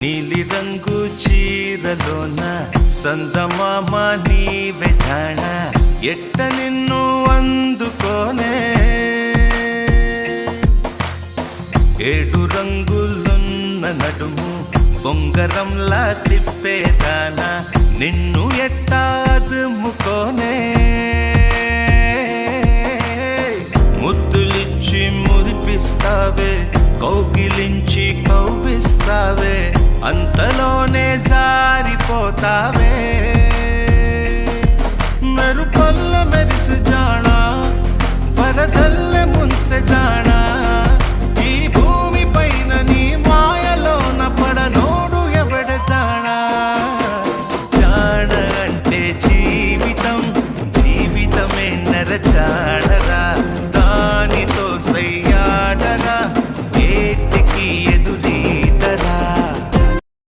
నీలి రంగు చీరలోన సందమామ నీవే జాణ ఎట్ట నిన్ను అందుకోనే ఏడు రంగులున్న నడుము బొంగరంలా తిప్పేదానా నిన్ను ఎట్టా అదుముకోనే ముద్దులిచ్చి మురిపిస్తావే కౌగిలించి కౌగిస్తావే అంతలోనే జారిపోతావే మెరుపల్ల మెరిసి జాణ వరదల్ల